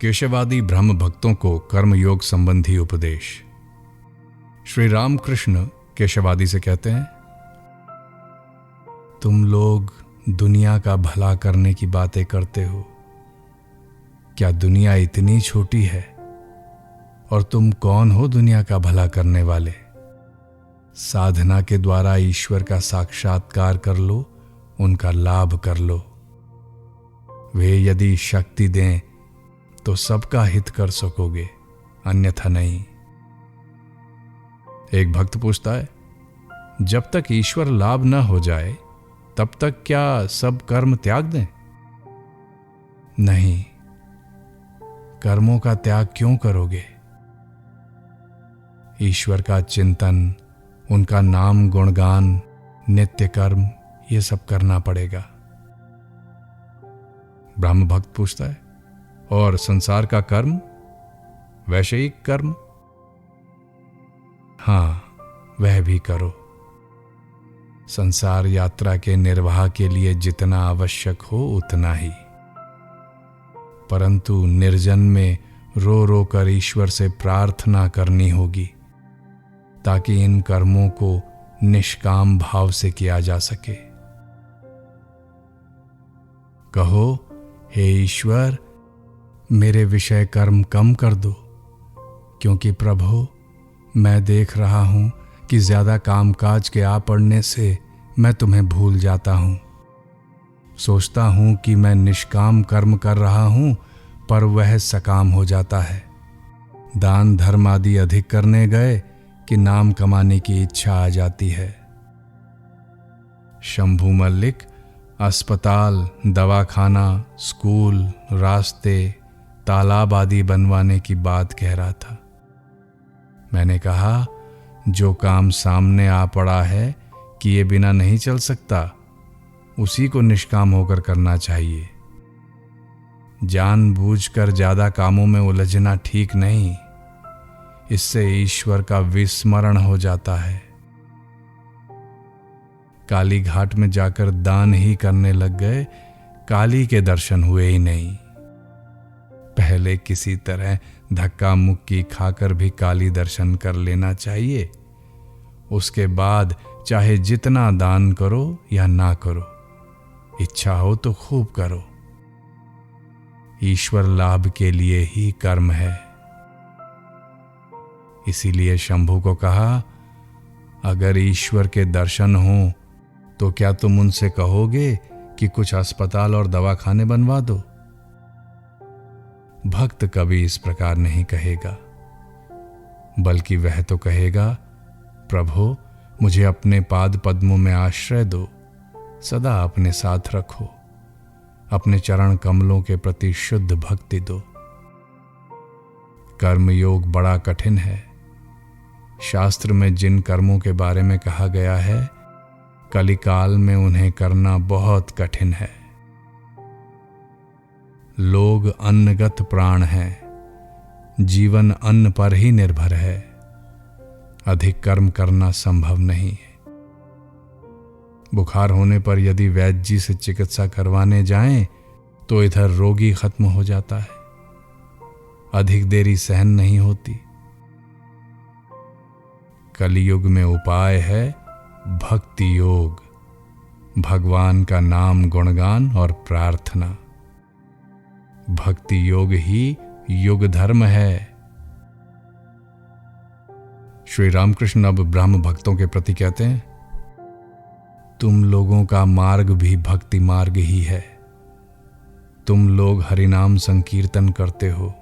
केशवादी ब्रह्म भक्तों को कर्मयोग संबंधी उपदेश। श्री रामकृष्ण केशवादी से कहते हैं, तुम लोग दुनिया का भला करने की बातें करते हो। क्या दुनिया इतनी छोटी है? और तुम कौन हो दुनिया का भला करने वाले? साधना के द्वारा ईश्वर का साक्षात्कार कर लो, उनका लाभ कर लो। वे यदि शक्ति दें तो सबका हित कर सकोगे, अन्यथा नहीं। एक भक्त पूछता है, जब तक ईश्वर लाभ न हो जाए तब तक क्या सब कर्म त्याग दें? नहीं, कर्मों का त्याग क्यों करोगे? ईश्वर का चिंतन, उनका नाम गुणगान, नित्य कर्म, ये सब करना पड़ेगा। ब्रह्म भक्त पूछता है, और संसार का कर्म, वैषयिक कर्म? हाँ, वह भी करो। संसार यात्रा के निर्वाह के लिए जितना आवश्यक हो उतना ही, परंतु निर्जन में रो रो कर ईश्वर से प्रार्थना करनी होगी ताकि इन कर्मों को निष्काम भाव से किया जा सके। कहो, हे ईश्वर, मेरे विषय कर्म कम कर दो, क्योंकि प्रभु मैं देख रहा हूं कि ज्यादा कामकाज के आ पड़ने से मैं तुम्हें भूल जाता हूं। सोचता हूं कि मैं निष्काम कर्म कर रहा हूं, पर वह सकाम हो जाता है। दान धर्म आदि अधिक करने गए कि नाम कमाने की इच्छा आ जाती है। शंभू मल्लिक अस्पताल, दवाखाना, स्कूल, रास्ते, तालाब आदि बनवाने की बात कह रहा था। मैंने कहा, जो काम सामने आ पड़ा है कि ये बिना नहीं चल सकता, उसी को निष्काम होकर करना चाहिए। जानबूझकर ज्यादा कामों में उलझना ठीक नहीं, इससे ईश्वर का विस्मरण हो जाता है। काली घाट में जाकर दान ही करने लग गए, काली के दर्शन हुए ही नहीं। पहले किसी तरह धक्का मुक्की खाकर भी काली दर्शन कर लेना चाहिए। उसके बाद चाहे जितना दान करो या ना करो, इच्छा हो तो खूब करो। ईश्वर लाभ के लिए ही कर्म है। इसीलिए शंभू को कहा, अगर ईश्वर के दर्शन हो तो क्या तुम उनसे कहोगे कि कुछ अस्पताल और दवाखाने बनवा दो? भक्त कभी इस प्रकार नहीं कहेगा, बल्कि वह तो कहेगा, प्रभु मुझे अपने पाद पद्मों में आश्रय दो, सदा अपने साथ रखो, अपने चरण कमलों के प्रति शुद्ध भक्ति दो। कर्मयोग बड़ा कठिन है। शास्त्र में जिन कर्मों के बारे में कहा गया है, कलिकाल में उन्हें करना बहुत कठिन है। लोग अन्नगत प्राण हैं, जीवन अन्न पर ही निर्भर है। अधिक कर्म करना संभव नहीं है। बुखार होने पर यदि वैद्य जी से चिकित्सा करवाने जाएं तो इधर रोगी खत्म हो जाता है। अधिक देरी सहन नहीं होती। कलियुग में उपाय है भक्ति योग, भगवान का नाम गुणगान और प्रार्थना। भक्ति योग ही युग धर्म है। श्री रामकृष्ण अब ब्रह्म भक्तों के प्रति कहते हैं, तुम लोगों का मार्ग भी भक्ति मार्ग ही है। तुम लोग हरिनाम संकीर्तन करते हो,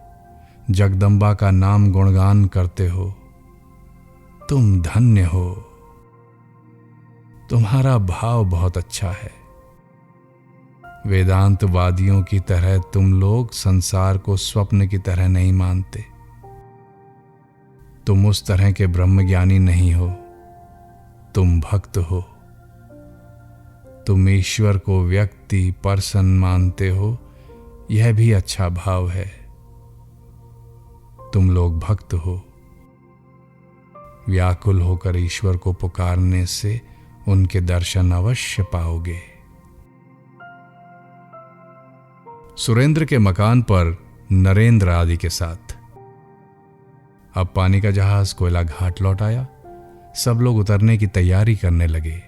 जगदम्बा का नाम गुणगान करते हो। तुम धन्य हो। तुम्हारा भाव बहुत अच्छा है। वेदांतवादियों की तरह तुम लोग संसार को स्वप्न की तरह नहीं मानते। तुम उस तरह के ब्रह्मज्ञानी नहीं हो, तुम भक्त हो। तुम ईश्वर को व्यक्ति पर्सन मानते हो, यह भी अच्छा भाव है। तुम लोग भक्त हो। व्याकुल होकर ईश्वर को पुकारने से उनके दर्शन अवश्य पाओगे। सुरेंद्र के मकान पर नरेंद्र आदि के साथ। अब पानी का जहाज कोयला घाट लौट आया। सब लोग उतरने की तैयारी करने लगे।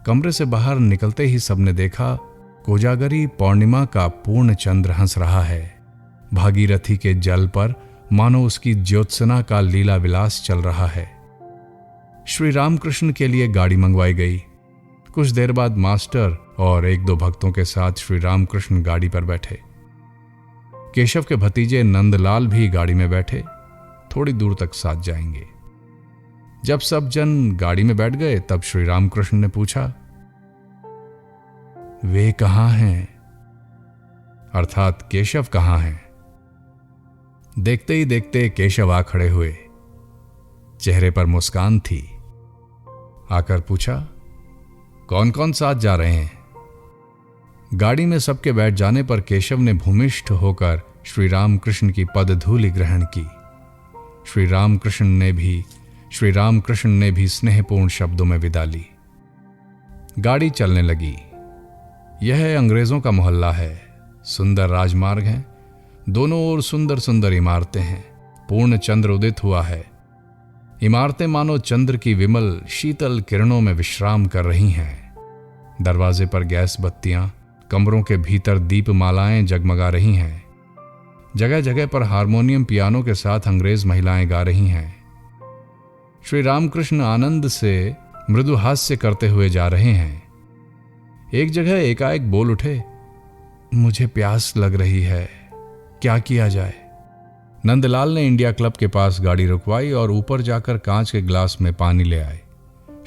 कमरे से बाहर निकलते ही सबने देखा कोजागरी पौर्णिमा का पूर्ण चंद्र हंस रहा है। भागीरथी के जल पर मानो उसकी ज्योत्सना का लीला विलास चल रहा है। श्री रामकृष्ण के लिए गाड़ी मंगवाई गई। कुछ देर बाद मास्टर और एक दो भक्तों के साथ श्री रामकृष्ण गाड़ी पर बैठे। केशव के भतीजे नंदलाल भी गाड़ी में बैठे। थोड़ी दूर तक साथ जाएंगे। जब सब जन गाड़ी में बैठ गए तब श्री रामकृष्ण ने पूछा, वे कहां हैं? अर्थात केशव कहां हैं? देखते ही देखते केशव आ खड़े हुए। चेहरे पर मुस्कान थी। आकर पूछा, कौन कौन साथ जा रहे हैं? गाड़ी में सबके बैठ जाने पर केशव ने भूमिष्ठ होकर श्री रामकृष्ण की पदधूलि ग्रहण की। श्री रामकृष्ण ने भी स्नेहपूर्ण शब्दों में विदा ली। गाड़ी चलने लगी। यह अंग्रेजों का मोहल्ला है। सुंदर राजमार्ग हैं। दोनों ओर सुंदर सुंदर इमारतें हैं। पूर्ण चंद्र उदित हुआ है। इमारतें मानो चंद्र की विमल शीतल किरणों में विश्राम कर रही हैं। दरवाजे पर गैस बत्तियां, कमरों के भीतर दीपमालाएं जगमगा रही हैं। जगह जगह पर हारमोनियम पियानो के साथ अंग्रेज महिलाएं गा रही हैं। श्री रामकृष्ण आनंद से मृदु हास्य करते हुए जा रहे हैं। एक जगह एकाएक बोल उठे, मुझे प्यास लग रही है, क्या किया जाए? नंदलाल ने इंडिया क्लब के पास गाड़ी रुकवाई और ऊपर जाकर कांच के गिलास में पानी ले आए।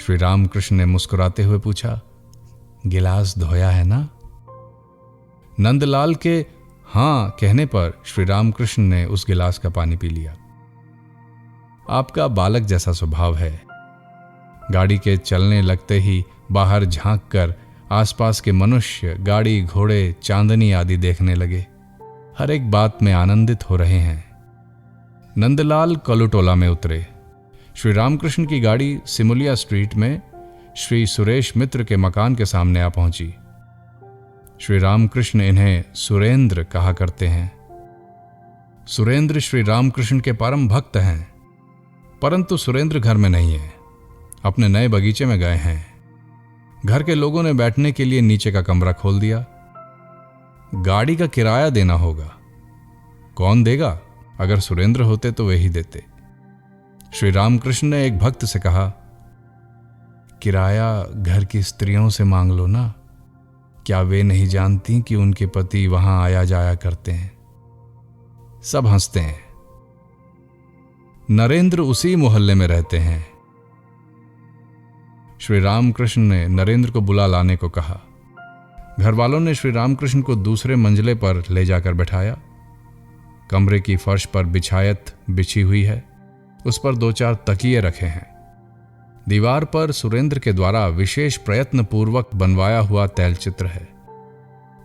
श्री रामकृष्ण ने मुस्कुराते हुए पूछा, गिलास धोया है ना? नंदलाल के हां कहने पर श्री रामकृष्ण ने उस गिलास का पानी पी लिया। आपका बालक जैसा स्वभाव है। गाड़ी के चलने लगते ही बाहर झांक कर आसपास के मनुष्य, गाड़ी, घोड़े, चांदनी आदि देखने लगे। हर एक बात में आनंदित हो रहे हैं। नंदलाल कलुटोला में उतरे। श्री रामकृष्ण की गाड़ी सिमुलिया स्ट्रीट में श्री सुरेश मित्र के मकान के सामने आ पहुंची। श्री रामकृष्ण इन्हें सुरेंद्र कहा करते हैं। सुरेंद्र श्री रामकृष्ण के परम भक्त हैं, परंतु सुरेंद्र घर में नहीं है, अपने नए बगीचे में गए हैं। घर के लोगों ने बैठने के लिए नीचे का कमरा खोल दिया। गाड़ी का किराया देना होगा। कौन देगा? अगर सुरेंद्र होते तो वे ही देते। श्री रामकृष्ण ने एक भक्त से कहा, किराया घर की स्त्रियों से मांग लो ना। क्या वे नहीं जानती कि उनके पति वहां आया जाया करते हैं? सब हंसते हैं। नरेंद्र उसी मोहल्ले में रहते हैं। श्री रामकृष्ण ने नरेंद्र को बुला लाने को कहा। घर वालों ने श्री रामकृष्ण को दूसरे मंजिले पर ले जाकर बैठाया। कमरे की फर्श पर बिछायत बिछी हुई है। उस पर 2-4 तकिए रखे हैं। दीवार पर सुरेंद्र के द्वारा विशेष प्रयत्न पूर्वक बनवाया हुआ तैलचित्र है,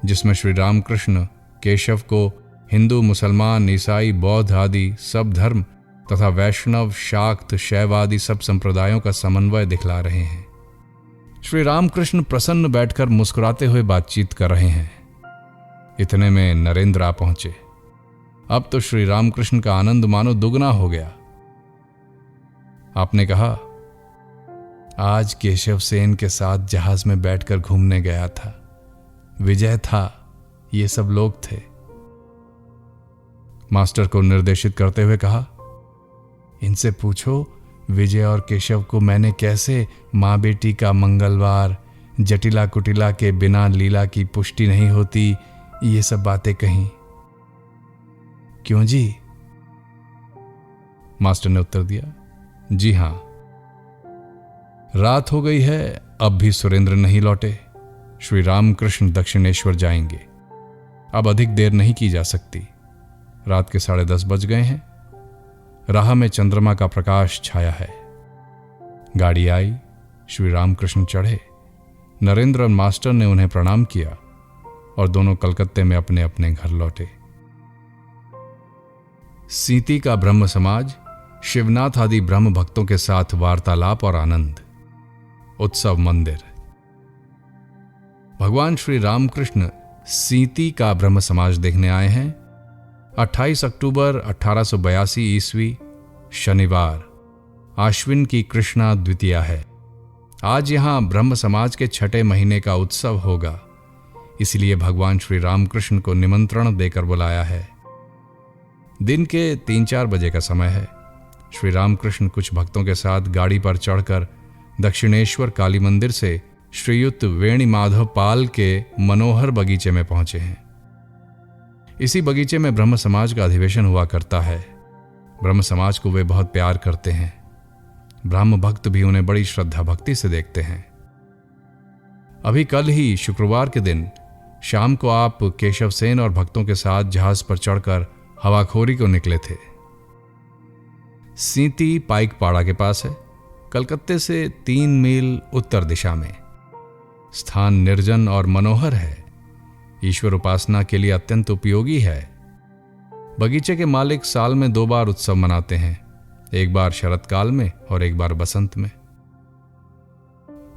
जिसमें श्री रामकृष्ण केशव को हिंदू, मुसलमान, ईसाई, बौद्ध आदि सब धर्म तथा वैष्णव, शाक्त, शैव आदि सब संप्रदायों का समन्वय दिखला रहे हैं। श्री रामकृष्ण प्रसन्न बैठकर मुस्कुराते हुए बातचीत कर रहे हैं। इतने में नरेंद्र आ पहुंचे। अब तो श्री रामकृष्ण का आनंद मानो दुगना हो गया। आपने कहा, आज केशव सेन के साथ जहाज में बैठकर घूमने गया था। विजय था, ये सब लोग थे। मास्टर को निर्देशित करते हुए कहा, इनसे पूछो विजय और केशव को मैंने कैसे माँ बेटी का मंगलवार, जटिला कुटिला के बिना लीला की पुष्टि नहीं होती, ये सब बातें कहीं। क्यों जी? मास्टर ने उत्तर दिया, जी हां। रात हो गई है, अब भी सुरेंद्र नहीं लौटे। श्री रामकृष्ण दक्षिणेश्वर जाएंगे। अब अधिक देर नहीं की जा सकती। रात के 10:30 बज गए हैं। राह में चंद्रमा का प्रकाश छाया है। गाड़ी आई। श्री रामकृष्ण चढ़े। नरेंद्र और मास्टर ने उन्हें प्रणाम किया और दोनों कलकत्ते में अपने अपने घर लौटे। सीती का ब्रह्म समाज, शिवनाथ आदि ब्रह्म भक्तों के साथ वार्तालाप और आनंद। उत्सव मंदिर। भगवान श्री रामकृष्ण सीती का ब्रह्म समाज देखने आए हैं। 28 अक्टूबर 1882 ईस्वी, शनिवार, आश्विन की कृष्णा द्वितीया है। आज यहां ब्रह्म समाज के छठे महीने का उत्सव होगा, इसलिए भगवान श्री रामकृष्ण को निमंत्रण देकर बुलाया है। दिन के 3-4 बजे का समय है। श्री रामकृष्ण कुछ भक्तों के साथ गाड़ी पर चढ़कर दक्षिणेश्वर काली मंदिर से श्रीयुत वेणी माधव पाल के मनोहर बगीचे में पहुंचे हैं। इसी बगीचे में ब्रह्म समाज का अधिवेशन हुआ करता है। ब्रह्म समाज को वे बहुत प्यार करते हैं। ब्रह्म भक्त भी उन्हें बड़ी श्रद्धा भक्ति से देखते हैं। अभी कल ही शुक्रवार के दिन शाम को आप केशव सेन और भक्तों के साथ जहाज पर चढ़कर हवाखोरी को निकले थे। सीती पाइकपाड़ा के पास है, कलकत्ते से 3 मील उत्तर दिशा में। स्थान निर्जन और मनोहर है। ईश्वर उपासना के लिए अत्यंत उपयोगी है। बगीचे के मालिक साल में 2 बार उत्सव मनाते हैं, एक बार शरद काल में और एक बार बसंत में।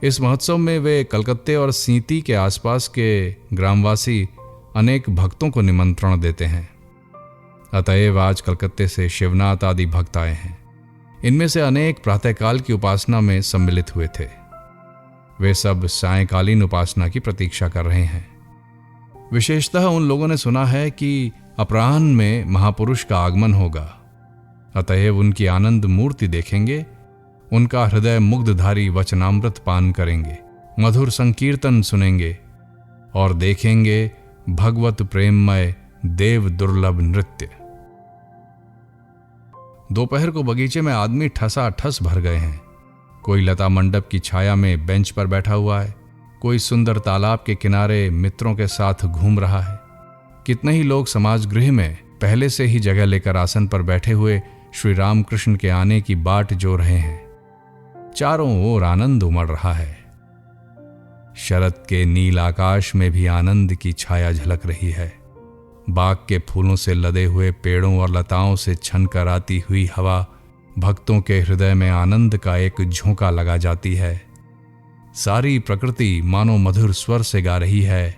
इस महोत्सव में वे कलकत्ते और सीती के आसपास के ग्रामवासी अनेक भक्तों को निमंत्रण देते हैं। अतएव आज कलकत्ते से शिवनाथ आदि भक्त आए हैं। इनमें से अनेक प्रातःकाल की उपासना में सम्मिलित हुए थे। वे सब सायंकालीन उपासना की प्रतीक्षा कर रहे हैं। विशेषतः उन लोगों ने सुना है कि अपराह्न में महापुरुष का आगमन होगा। अतएव उनकी आनंद मूर्ति देखेंगे, उनका हृदय मुग्धधारी वचनामृत पान करेंगे, मधुर संकीर्तन सुनेंगे और देखेंगे भगवत प्रेममय देव दुर्लभ नृत्य। दोपहर को बगीचे में आदमी ठसाठस भर गए हैं। कोई लता मंडप की छाया में बेंच पर बैठा हुआ है, कोई सुंदर तालाब के किनारे मित्रों के साथ घूम रहा है। कितने ही लोग समाज गृह में पहले से ही जगह लेकर आसन पर बैठे हुए श्री रामकृष्ण के आने की बाट जो रहे हैं। चारों ओर आनंद उमड़ रहा है। शरद के नील आकाश में भी आनंद की छाया झलक रही है। बाग के फूलों से लदे हुए पेड़ों और लताओं से छनकर आती हुई हवा भक्तों के हृदय में आनंद का एक झोंका लगा जाती है। सारी प्रकृति मानो मधुर स्वर से गा रही है।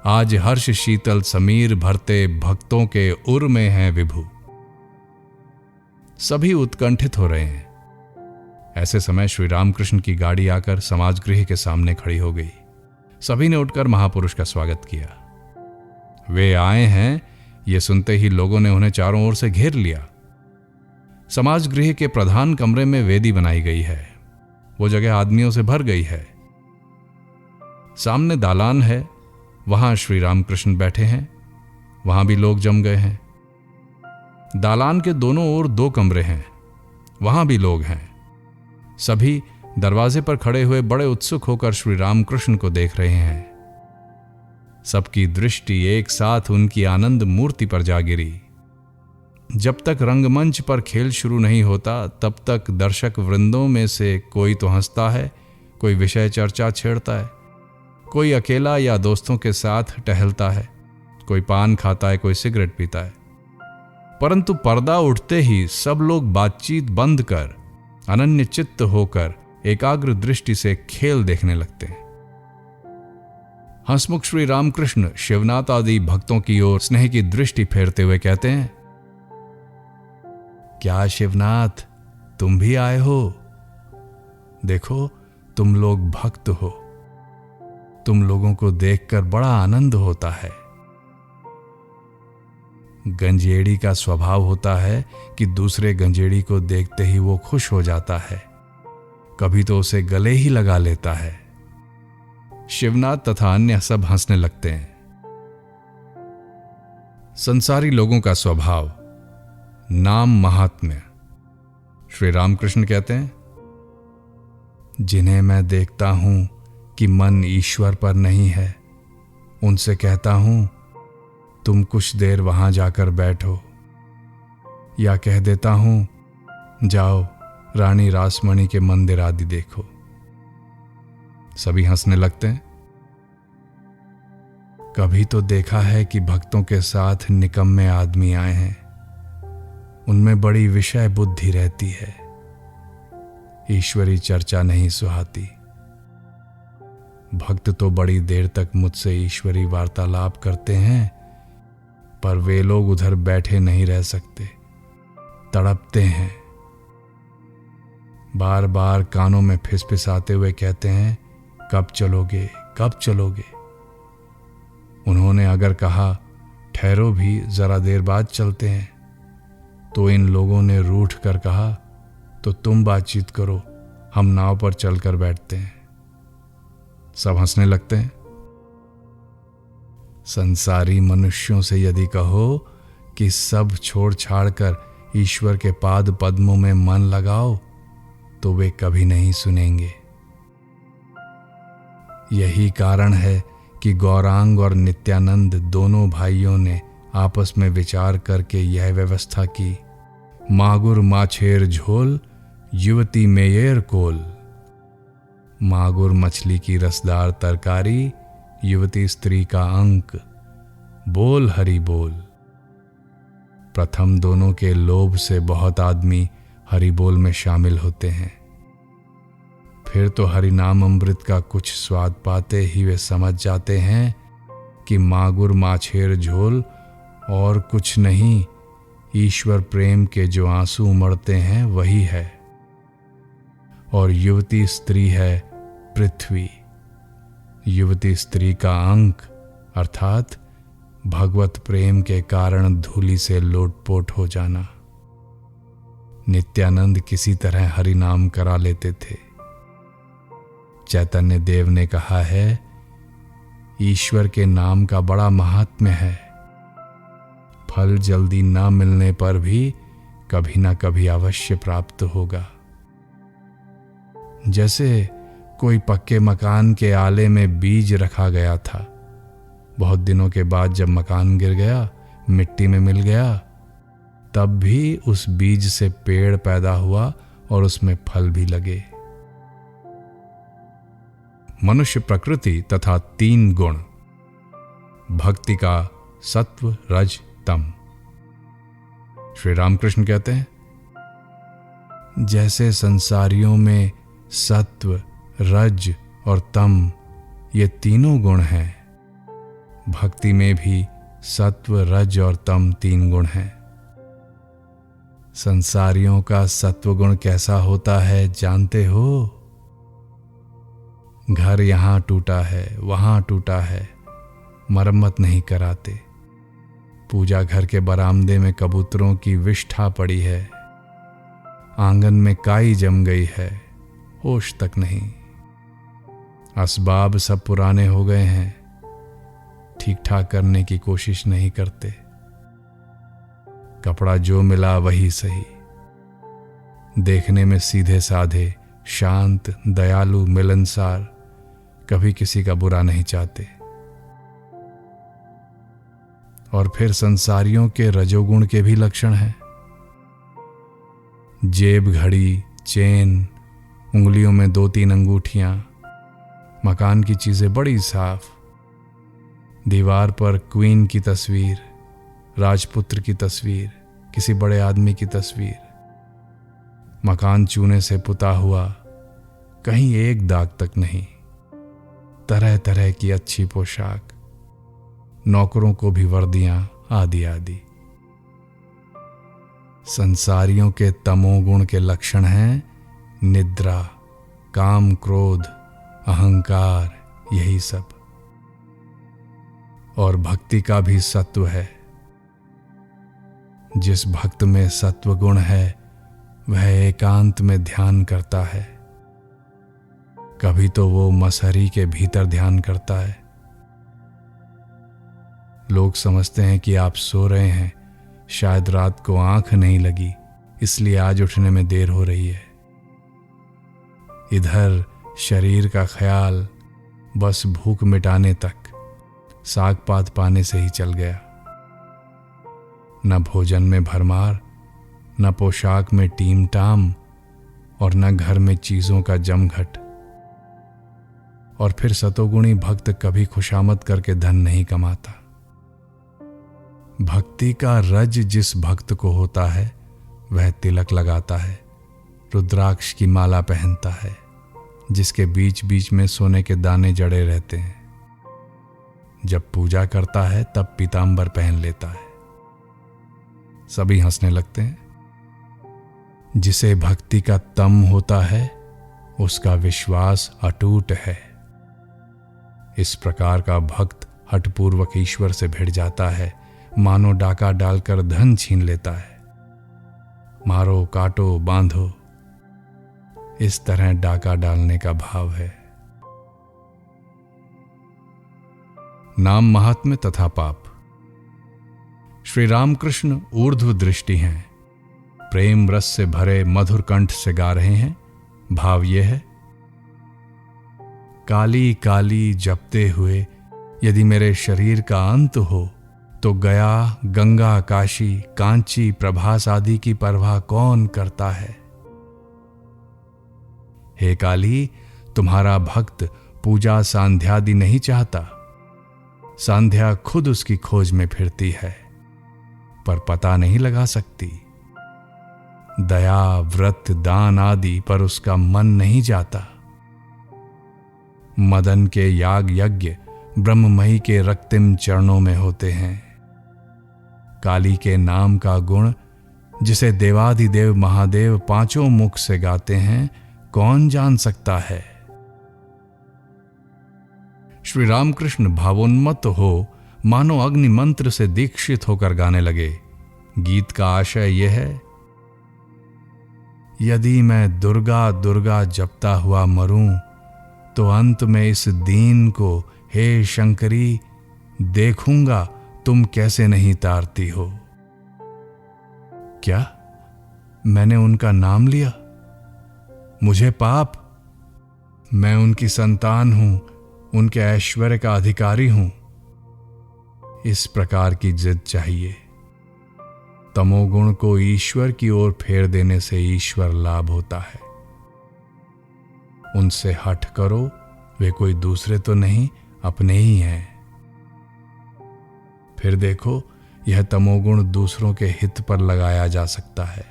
आज हर्ष शीतल समीर भरते भक्तों के उर में है विभु। सभी उत्कंठित हो रहे हैं। ऐसे समय श्री रामकृष्ण की गाड़ी आकर समाजगृह के सामने खड़ी हो गई। सभी ने उठकर महापुरुष का स्वागत किया। वे आए हैं, ये सुनते ही लोगों ने उन्हें चारों ओर से घेर लिया। समाजगृह के प्रधान कमरे में वेदी बनाई गई है। वो जगह आदमियों से भर गई है। सामने दालान है, वहां श्री रामकृष्ण बैठे हैं। वहां भी लोग जम गए हैं। दालान के दोनों ओर 2 कमरे हैं, वहां भी लोग हैं। सभी दरवाजे पर खड़े हुए बड़े उत्सुक होकर श्री रामकृष्ण को देख रहे हैं। सबकी दृष्टि एक साथ उनकी आनंद मूर्ति पर जा गिरी। जब तक रंगमंच पर खेल शुरू नहीं होता, तब तक दर्शक वृंदों में से कोई तो हंसता है, कोई विषय चर्चा छेड़ता है, कोई अकेला या दोस्तों के साथ टहलता है, कोई पान खाता है, कोई सिगरेट पीता है। परंतु पर्दा उठते ही सब लोग बातचीत बंद कर अनन्य चित्त होकर एकाग्र दृष्टि से खेल देखने लगते हैं। हंसमुख श्री रामकृष्ण शिवनाथ आदि भक्तों की ओर स्नेह की दृष्टि फेरते हुए कहते हैं, क्या शिवनाथ, तुम भी आए हो? देखो, तुम लोग भक्त हो। तुम लोगों को देखकर बड़ा आनंद होता है। गंजेड़ी का स्वभाव होता है कि दूसरे गंजेड़ी को देखते ही वो खुश हो जाता है, कभी तो उसे गले ही लगा लेता है। शिवनाथ तथा अन्य सब हंसने लगते हैं। संसारी लोगों का स्वभाव, नाम महात्म्य। श्री रामकृष्ण कहते हैं, जिन्हें मैं देखता हूं कि मन ईश्वर पर नहीं है, उनसे कहता हूं तुम कुछ देर वहां जाकर बैठो, या कह देता हूं जाओ रानी रासमणी के मंदिर आदि देखो। सभी हंसने लगते हैं। कभी तो देखा है कि भक्तों के साथ निकम्मे आदमी आए हैं, उनमें बड़ी विषय बुद्धि रहती है, ईश्वरी चर्चा नहीं सुहाती। भक्त तो बड़ी देर तक मुझसे ईश्वरी वार्तालाप करते हैं, पर वे लोग उधर बैठे नहीं रह सकते, तड़पते हैं। बार बार कानों में फिसफिसाते हुए कहते हैं, कब चलोगे, कब चलोगे। उन्होंने अगर कहा ठहरो भी, जरा देर बाद चलते हैं, तो इन लोगों ने रूठ कर कहा, तो तुम बातचीत करो, हम नाव पर चलकर बैठते हैं। सब हंसने लगते हैं। संसारी मनुष्यों से यदि कहो कि सब छोड़ छाड़ कर ईश्वर के पाद पद्मों में मन लगाओ, तो वे कभी नहीं सुनेंगे। यही कारण है कि गौरांग और नित्यानंद दोनों भाइयों ने आपस में विचार करके यह व्यवस्था की, मागुर माछेर झोल, युवती मेयर कोल। मागुर मछली की रसदार तरकारी, युवती स्त्री का अंक, बोल हरि बोल। प्रथम दोनों के लोभ से बहुत आदमी हरि बोल में शामिल होते हैं। फिर तो हरि नाम अमृत का कुछ स्वाद पाते ही वे समझ जाते हैं कि मागुर माछेर झोल और कुछ नहीं, ईश्वर प्रेम के जो आंसू उमड़ते हैं वही है। और युवती स्त्री है पृथ्वी। युवती स्त्री का अंक अर्थात भगवत प्रेम के कारण धूलि से लोटपोट हो जाना। नित्यानंद किसी तरह हरि नाम करा लेते थे। चैतन्य देव ने कहा है, ईश्वर के नाम का बड़ा महात्म्य है। फल जल्दी ना मिलने पर भी कभी ना कभी अवश्य प्राप्त होगा। जैसे कोई पक्के मकान के आले में बीज रखा गया था, बहुत दिनों के बाद जब मकान गिर गया, मिट्टी में मिल गया, तब भी उस बीज से पेड़ पैदा हुआ और उसमें फल भी लगे। मनुष्य प्रकृति तथा 3 गुण, भक्ति का सत्व रज तम। श्री रामकृष्ण कहते हैं, जैसे संसारियों में सत्व रज और तम ये तीनों गुण हैं, भक्ति में भी सत्व रज और तम 3 गुण हैं। संसारियों का सत्व गुण कैसा होता है जानते हो? घर यहां टूटा है, वहां टूटा है, मरम्मत नहीं कराते। पूजा घर के बरामदे में कबूतरों की विष्ठा पड़ी है, आंगन में काई जम गई है, होश तक नहीं। असबाब सब पुराने हो गए हैं, ठीक ठाक करने की कोशिश नहीं करते। कपड़ा जो मिला वही सही, देखने में सीधे साधे, शांत, दयालु, मिलनसार, कभी किसी का बुरा नहीं चाहते। और फिर संसारियों के रजोगुण के भी लक्षण हैं। जेब घड़ी, चेन, उंगलियों में 2-3 अंगूठियां, मकान की चीजें बड़ी साफ, दीवार पर क्वीन की तस्वीर, राजपुत्र की तस्वीर, किसी बड़े आदमी की तस्वीर, मकान चूने से पुता हुआ, कहीं एक दाग तक नहीं, तरह तरह की अच्छी पोशाक, नौकरों को भी वर्दियां, आदि आदि। संसारियों के तमोगुण के लक्षण हैं निद्रा, काम, क्रोध, अहंकार, यही सब। और भक्ति का भी सत्व है। जिस भक्त में सत्व गुण है वह एकांत में ध्यान करता है। कभी तो वो मसहरी के भीतर ध्यान करता है। लोग समझते हैं कि आप सो रहे हैं, शायद रात को आंख नहीं लगी, इसलिए आज उठने में देर हो रही है। इधर शरीर का ख्याल बस भूख मिटाने तक, साग पात पाने से ही चल गया। न भोजन में भरमार, न पोशाक में टीम टाम, और न घर में चीजों का जमघट। और फिर सतोगुणी भक्त कभी खुशामद करके धन नहीं कमाता। भक्ति का रज जिस भक्त को होता है वह तिलक लगाता है, रुद्राक्ष की माला पहनता है, जिसके बीच बीच में सोने के दाने जड़े रहते हैं। जब पूजा करता है तब पीतांबर पहन लेता है। सभी हंसने लगते हैं। जिसे भक्ति का तम होता है उसका विश्वास अटूट है। इस प्रकार का भक्त हठपूर्वक ईश्वर से भिड़ जाता है, मानो डाका डालकर धन छीन लेता है। मारो काटो बांधो, इस तरह डाका डालने का भाव है। नाम महात्म्य तथा पाप। श्री रामकृष्ण ऊर्ध्व दृष्टि हैं, प्रेम रस से भरे मधुर कंठ से गा रहे हैं। भाव यह है, काली काली जपते हुए यदि मेरे शरीर का अंत हो तो गया गंगा काशी कांची प्रभास आदि की परवाह कौन करता है। हे काली, तुम्हारा भक्त पूजा सांध्यादि नहीं चाहता। सांध्या खुद उसकी खोज में फिरती है पर पता नहीं लगा सकती। दया व्रत दान आदि पर उसका मन नहीं जाता। मदन के याग यज्ञ ब्रह्ममयी के रक्तिम चरणों में होते हैं। काली के नाम का गुण जिसे देवाधिदेव महादेव पांचों मुख से गाते हैं, कौन जान सकता है। श्री रामकृष्ण भावोन्मत्त हो मानो अग्नि मंत्र से दीक्षित होकर गाने लगे। गीत का आशय यह है, यदि मैं दुर्गा दुर्गा जपता हुआ मरूं तो अंत में इस दीन को हे शंकरी देखूंगा तुम कैसे नहीं तारती हो। क्या मैंने उनका नाम लिया? मुझे पाप? मैं उनकी संतान हूं, उनके ऐश्वर्य का अधिकारी हूं। इस प्रकार की जिद चाहिए। तमोगुण को ईश्वर की ओर फेर देने से ईश्वर लाभ होता है। उनसे हठ करो, वे कोई दूसरे तो नहीं, अपने ही हैं। फिर देखो, यह तमोगुण दूसरों के हित पर लगाया जा सकता है।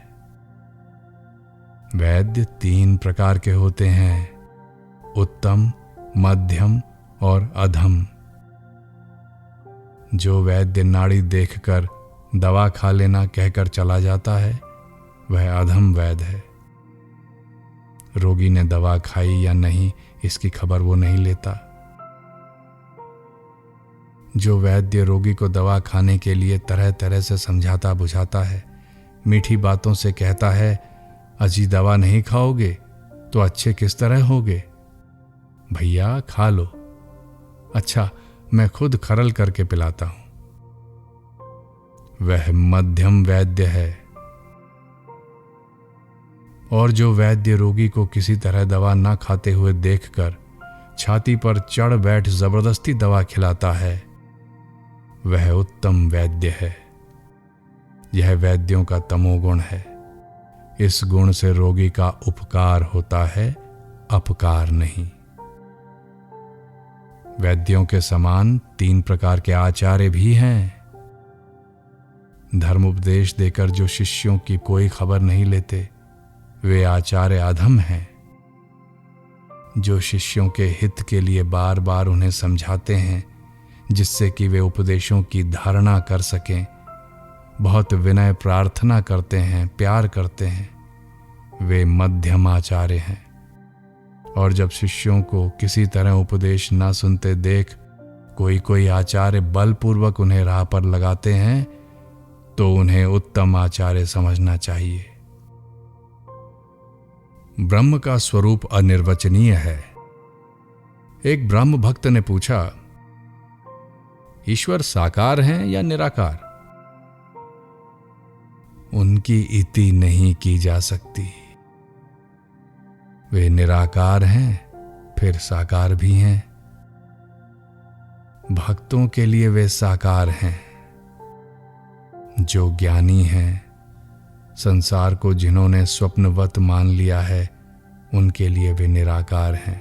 वैद्य 3 प्रकार के होते हैं, उत्तम, मध्यम और अधम। जो वैद्य नाड़ी देखकर दवा खा लेना कहकर चला जाता है, वह अधम वैद्य है। रोगी ने दवा खाई या नहीं इसकी खबर वो नहीं लेता। जो वैद्य रोगी को दवा खाने के लिए तरह तरह से समझाता बुझाता है, मीठी बातों से कहता है, अजी दवा नहीं खाओगे तो अच्छे किस तरह होगे, भैया खा लो, अच्छा मैं खुद खरल करके पिलाता हूं, वह मध्यम वैद्य है। और जो वैद्य रोगी को किसी तरह दवा ना खाते हुए देखकर छाती पर चढ़ बैठ जबरदस्ती दवा खिलाता है, वह उत्तम वैद्य है। यह वैद्यों का तमोगुण है। इस गुण से रोगी का उपकार होता है, अपकार नहीं। वैद्यों के समान 3 प्रकार के आचार्य भी हैं। धर्म उपदेश देकर जो शिष्यों की कोई खबर नहीं लेते, वे आचार्य अधम हैं। जो शिष्यों के हित के लिए बार बार उन्हें समझाते हैं जिससे कि वे उपदेशों की धारणा कर सकें, बहुत विनय प्रार्थना करते हैं, प्यार करते हैं, वे मध्यम आचार्य हैं। और जब शिष्यों को किसी तरह उपदेश ना सुनते देख कोई कोई आचार्य बलपूर्वक उन्हें राह पर लगाते हैं, तो उन्हें उत्तम आचार्य समझना चाहिए। ब्रह्म का स्वरूप अनिर्वचनीय है। एक ब्रह्म भक्त ने पूछा, ईश्वर साकार हैं या निराकार? उनकी इति नहीं की जा सकती। वे निराकार हैं, फिर साकार भी हैं। भक्तों के लिए वे साकार हैं। जो ज्ञानी हैं, संसार को जिन्होंने स्वप्नवत मान लिया है, उनके लिए वे निराकार हैं।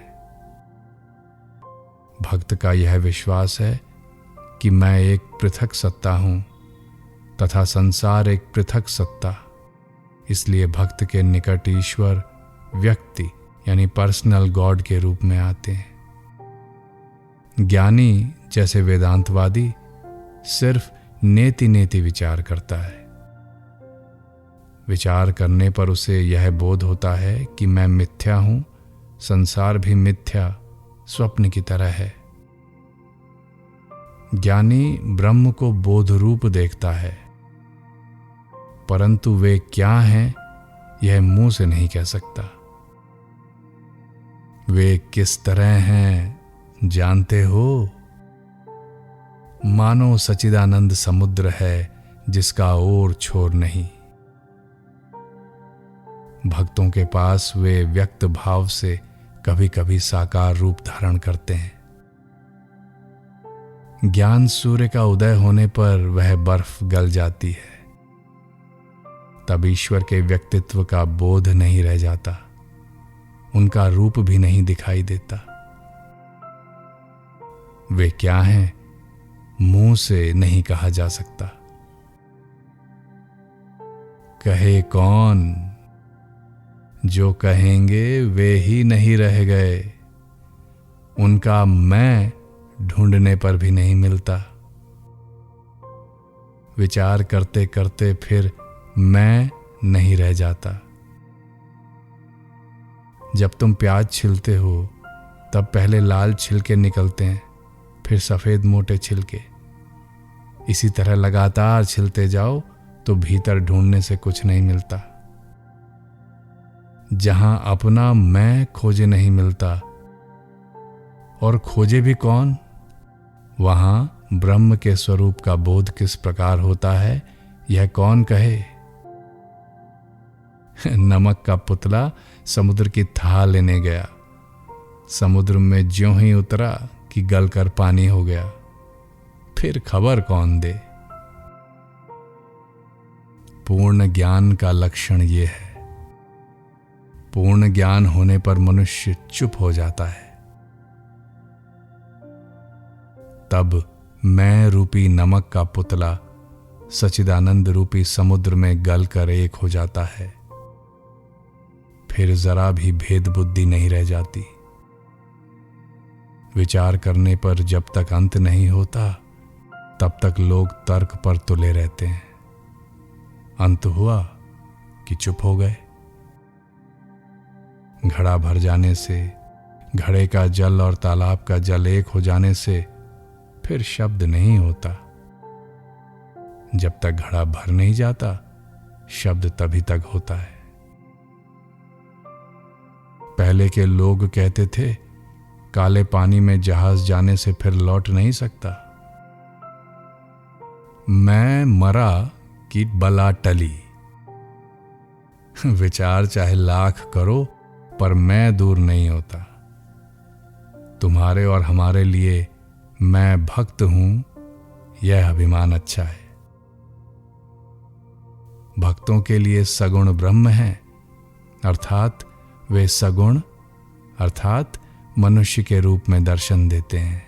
भक्त का यह विश्वास है कि मैं एक पृथक सत्ता हूं तथा संसार एक पृथक सत्ता, इसलिए भक्त के निकट ईश्वर व्यक्ति यानी पर्सनल गॉड के रूप में आते हैं। ज्ञानी जैसे वेदांतवादी सिर्फ नेति नेति विचार करता है, विचार करने पर उसे यह बोध होता है कि मैं मिथ्या हूं, संसार भी मिथ्या, स्वप्न की तरह है। ज्ञानी ब्रह्म को बोध रूप देखता है, परंतु वे क्या हैं यह मुंह से नहीं कह सकता। वे किस तरह हैं जानते हो? मानो सच्चिदानंद समुद्र है जिसका ओर छोर नहीं। भक्तों के पास वे व्यक्त भाव से कभी कभी साकार रूप धारण करते हैं। ज्ञान सूर्य का उदय होने पर वह बर्फ गल जाती है, तब ईश्वर के व्यक्तित्व का बोध नहीं रह जाता, उनका रूप भी नहीं दिखाई देता। वे क्या हैं मुंह से नहीं कहा जा सकता। कहे कौन? जो कहेंगे वे ही नहीं रह गए, उनका मैं ढूंढने पर भी नहीं मिलता। विचार करते करते फिर मैं नहीं रह जाता। जब तुम प्याज छिलते हो तब पहले लाल छिलके निकलते हैं, फिर सफेद मोटे छिलके। इसी तरह लगातार छिलते जाओ तो भीतर ढूंढने से कुछ नहीं मिलता। जहां अपना मैं खोजे नहीं मिलता, और खोजे भी कौन, वहां ब्रह्म के स्वरूप का बोध किस प्रकार होता है यह कौन कहे। नमक का पुतला समुद्र की थाह लेने गया, समुद्र में ज्यों ही उतरा कि गलकर पानी हो गया, फिर खबर कौन दे। पूर्ण ज्ञान का लक्षण ये है। पूर्ण ज्ञान होने पर मनुष्य चुप हो जाता है। तब मैं रूपी नमक का पुतला सच्चिदानंद रूपी समुद्र में गलकर एक हो जाता है। फिर जरा भी भेद बुद्धि नहीं रह जाती। विचार करने पर जब तक अंत नहीं होता तब तक लोग तर्क पर तुले रहते हैं। अंत हुआ कि चुप हो गए। घड़ा भर जाने से, घड़े का जल और तालाब का जल एक हो जाने से फिर शब्द नहीं होता। जब तक घड़ा भर नहीं जाता शब्द तभी तक होता है। पहले के लोग कहते थे काले पानी में जहाज जाने से फिर लौट नहीं सकता। मैं मरा कि बला टली। विचार चाहे लाख करो पर मैं दूर नहीं होता। तुम्हारे और हमारे लिए मैं भक्त हूं, यह अभिमान अच्छा है। भक्तों के लिए सगुण ब्रह्म है, अर्थात वे सगुण अर्थात मनुष्य के रूप में दर्शन देते हैं।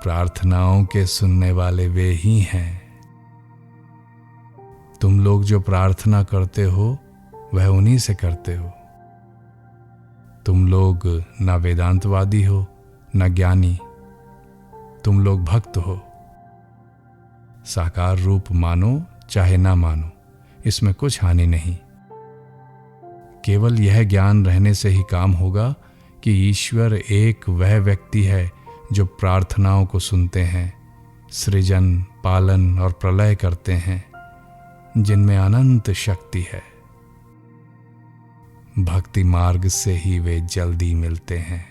प्रार्थनाओं के सुनने वाले वे ही हैं। तुम लोग जो प्रार्थना करते हो वह उन्हीं से करते हो। तुम लोग न वेदांतवादी हो न ज्ञानी, तुम लोग भक्त हो। साकार रूप मानो चाहे ना मानो, इसमें कुछ हानि नहीं। केवल यह ज्ञान रहने से ही काम होगा कि ईश्वर एक वह व्यक्ति है जो प्रार्थनाओं को सुनते हैं, सृजन, पालन और प्रलय करते हैं, जिनमें अनंत शक्ति है। भक्ति मार्ग से ही वे जल्दी मिलते हैं।